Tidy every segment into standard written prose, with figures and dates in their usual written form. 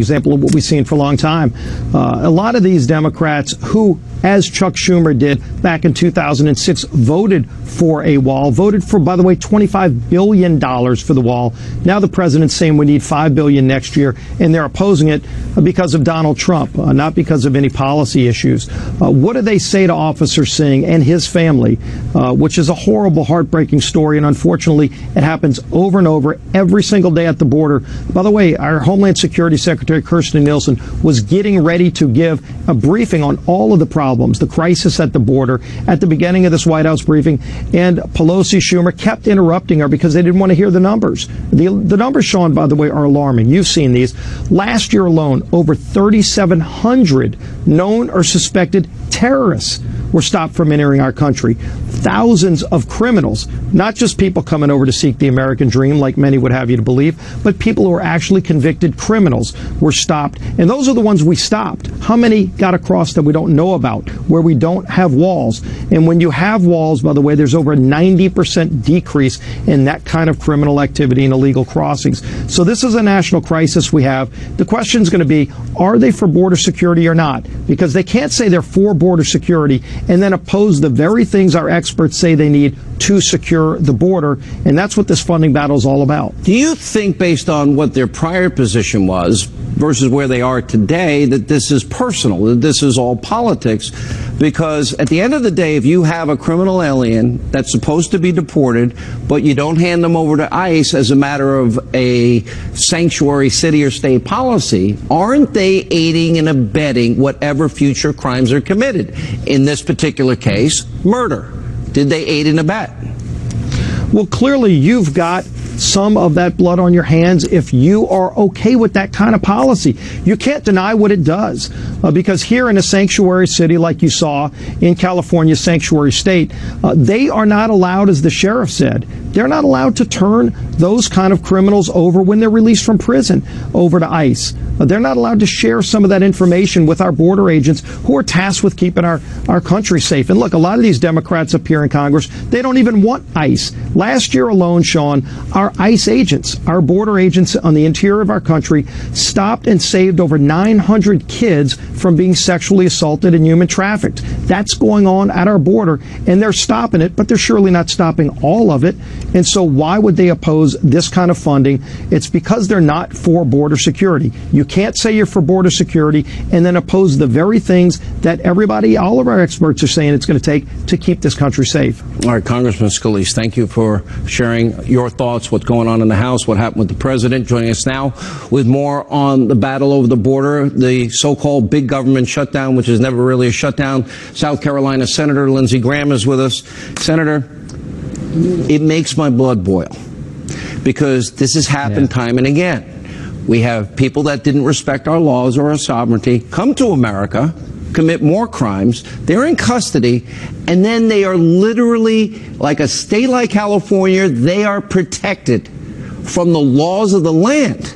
example of what we've seen for a long time. A lot of these Democrats who, as Chuck Schumer did back in 2006, voted for a wall, voted for, by the way, $25 billion for the wall. Now the president's saying we need $5 billion next year, and they're opposing it because of Donald Trump, not because of any policy issues. What do they say to Officer Singh and his family, which is a horrible, heartbreaking story, and unfortunately it happens over and over every single day at the border. By the way, our Homeland Security Secretary Kirstjen Nielsen was getting ready to give a briefing on all of the problems, the crisis at the border, at the beginning of this White House briefing, and Pelosi, Schumer kept interrupting her because they didn't want to hear the numbers. The numbers, Sean, by the way, are alarming. You've seen these. Last year alone, over 3,700 known or suspected terrorists were stopped from entering our country. Thousands of criminals, not just people coming over to seek the American dream, like many would have you to believe, but people who are actually convicted criminals were stopped. And those are the ones we stopped. How many got across that we don't know about, where we don't have walls? And when you have walls, by the way, there's over a 90% decrease in that kind of criminal activity and illegal crossings. So this is a national crisis we have. The question is going to be, are they for border security or not? Because they can't say they're for border security and then oppose the very things our experts say they need to secure the border. And that's what this funding battle is all about. Do you think, based on what their prior position was versus where they are today, that this is personal, that this is all politics? Because at the end of the day, if you have a criminal alien that's supposed to be deported, but you don't hand them over to ICE as a matter of a sanctuary city or state policy, aren't they aiding and abetting whatever future crimes are committed? In this particular case, murder. Did they aid and abet? Well, clearly you've got some of that blood on your hands if you are okay with that kind of policy. You can't deny what it does, because here in a sanctuary city like you saw in California, sanctuary state, they are not allowed, as the sheriff said, they're not allowed to turn those kind of criminals over when they're released from prison over to ICE. They're not allowed to share some of that information with our border agents who are tasked with keeping our country safe. And look, a lot of these Democrats up here in Congress, they don't even want ICE. Last year alone, Sean, our ICE agents, our border agents on the interior of our country, stopped and saved over 900 kids from being sexually assaulted and human trafficked. That's going on at our border, and they're stopping it, but they're surely not stopping all of it. And so why would they oppose this kind of funding? It's because they're not for border security. You can't say you're for border security and then oppose the very things that everybody, all of our experts are saying it's going to take to keep this country safe. All right, Congressman Scalise, thank you for sharing your thoughts, what's going on in the House, what happened with the president. Joining us now with more on the battle over the border, the so-called big government shutdown, which is never really a shutdown. South Carolina Senator Lindsey Graham is with us. Senator, it makes my blood boil because this has happened time and again. We have people that didn't respect our laws or our sovereignty come to America, commit more crimes, they're in custody, and then they are literally, like a state like California, they are protected from the laws of the land,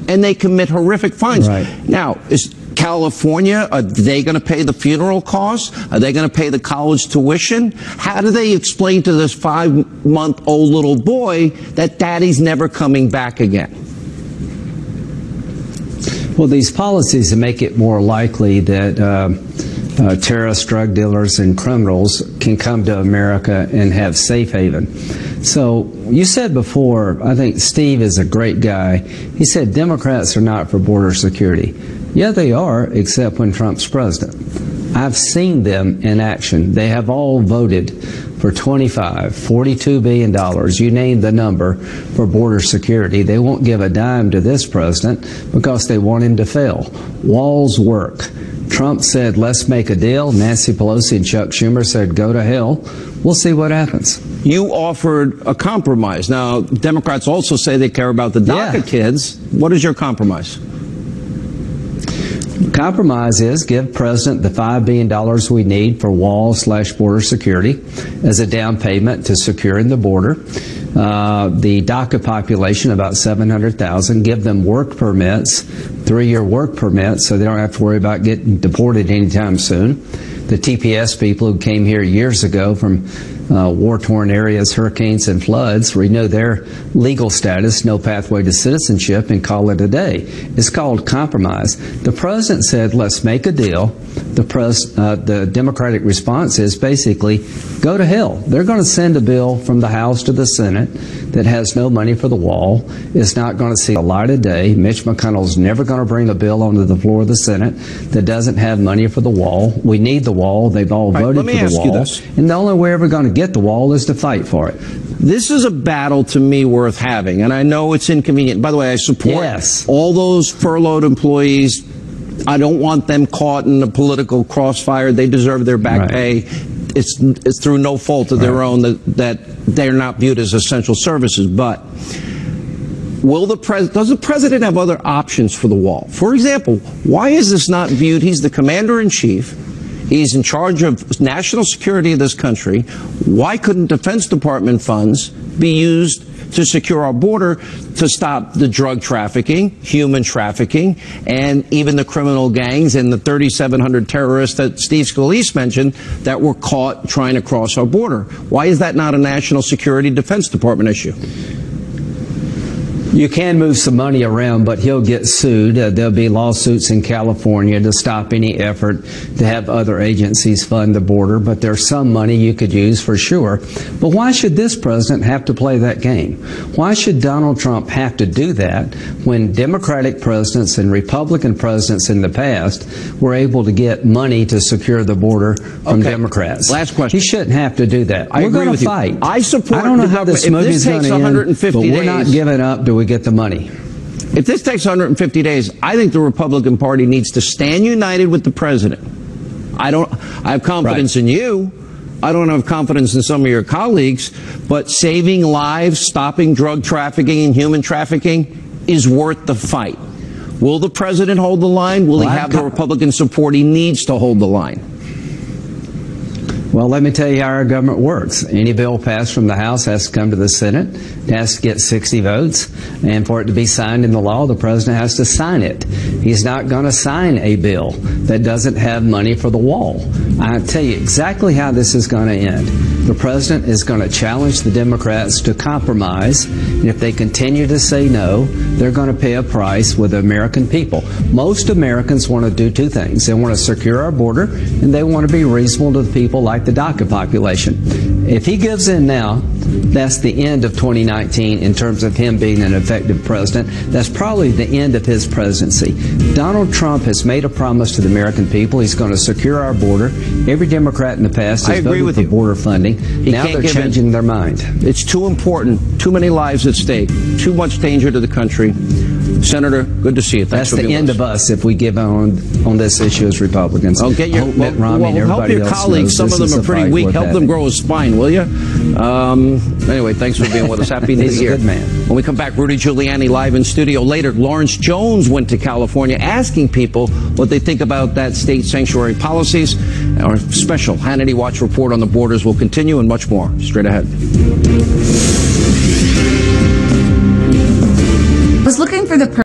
and they commit horrific fines. Right. Now, is California, are they going to pay the funeral costs? Are they going to pay the college tuition? How do they explain to this 5-month-old little boy that daddy's never coming back again? Well, these policies make it more likely that terrorists, drug dealers, and criminals can come to America and have safe haven. So you said before, I think Steve is a great guy. He said Democrats are not for border security. Yeah, they are, except when Trump's president. I've seen them in action. They have all voted for $42 billion, you name the number, for border security. They won't give a dime to this president because they want him to fail. Walls work. Trump said, let's make a deal. Nancy Pelosi and Chuck Schumer said, go to hell. We'll see what happens. You offered a compromise. Now, Democrats also say they care about the DACA kids. What is your compromise? Compromise is give President the $5 billion we need for wall/border security as a down payment to securing the border. The DACA population, about 700,000, give them work permits, 3-year work permits, so they don't have to worry about getting deported anytime soon. The TPS people who came here years ago from war-torn areas, hurricanes, and floods, renew their legal status, no pathway to citizenship, and call it a day. It's called compromise. The president said, let's make a deal. The Democratic response is basically, go to hell. They're going to send a bill from the House to the Senate that has no money for the wall. It's not going to see the light of day. Mitch McConnell's never going to bring a bill onto the floor of the Senate that doesn't have money for the wall. We need the wall. They've all voted for the wall. And the only way we're going to get the wall is to fight for it. This is a battle, to me, worth having. And I know it's inconvenient. By the way, I support all those furloughed employees. I don't want them caught in a political crossfire. They deserve their back pay. It's through no fault of their own that they're not viewed as essential services. But does the president have other options for the wall? For example, why is this not viewed? He's the commander-in-chief. He's in charge of national security of this country. Why couldn't Defense Department funds be used to secure our border to stop the drug trafficking, human trafficking, and even the criminal gangs and the 3,700 terrorists that Steve Scalise mentioned that were caught trying to cross our border? Why is that not a national security Defense Department issue? You can move some money around, but he'll get sued. There'll be lawsuits in California to stop any effort to have other agencies fund the border, but there's some money you could use for sure. But why should this president have to play that game? Why should Donald Trump have to do that when Democratic presidents and Republican presidents in the past were able to get money to secure the border from Democrats? Last question. He shouldn't have to do that. We're going to fight. I support. I don't know how this movie's going to end, but we're not giving up till we get the money. If this takes 150 days, I think the Republican Party needs to stand united with the president. I have confidence in you. I don't have confidence in some of your colleagues, but saving lives, stopping drug trafficking and human trafficking is worth the fight. Will the president hold the line? Will he have the Republican support he needs to hold the line? Well, let me tell you how our government works. Any bill passed from the House has to come to the Senate. It has to get 60 votes. And for it to be signed into law, the president has to sign it. He's not going to sign a bill that doesn't have money for the wall. I'll tell you exactly how this is going to end. The president is going to challenge the Democrats to compromise. And if they continue to say no, they're going to pay a price with the American people. Most Americans want to do two things. They want to secure our border, and they want to be reasonable to the people like the DACA population. If he gives in now, that's the end of 2019 in terms of him being an effective president. That's probably the end of his presidency. Donald Trump has made a promise to the American people. He's going to secure our border. Every Democrat in the past has voted for border funding. Now they're changing their mind. It's too important. Too many lives at stake. Too much danger to the country. Senator, good to see you. Thanks for being with us. That's the end of us if we give on this issue as Republicans. Help your colleagues. Some of them are pretty weak. Help them grow a spine, will you? Anyway, thanks for being with us. Happy New Year. He's a good man. When we come back, Rudy Giuliani live in studio. Later, Lawrence Jones went to California asking people what they think about that state sanctuary policies. Our special Hannity Watch report on the borders will continue and much more. Straight ahead. Was looking for the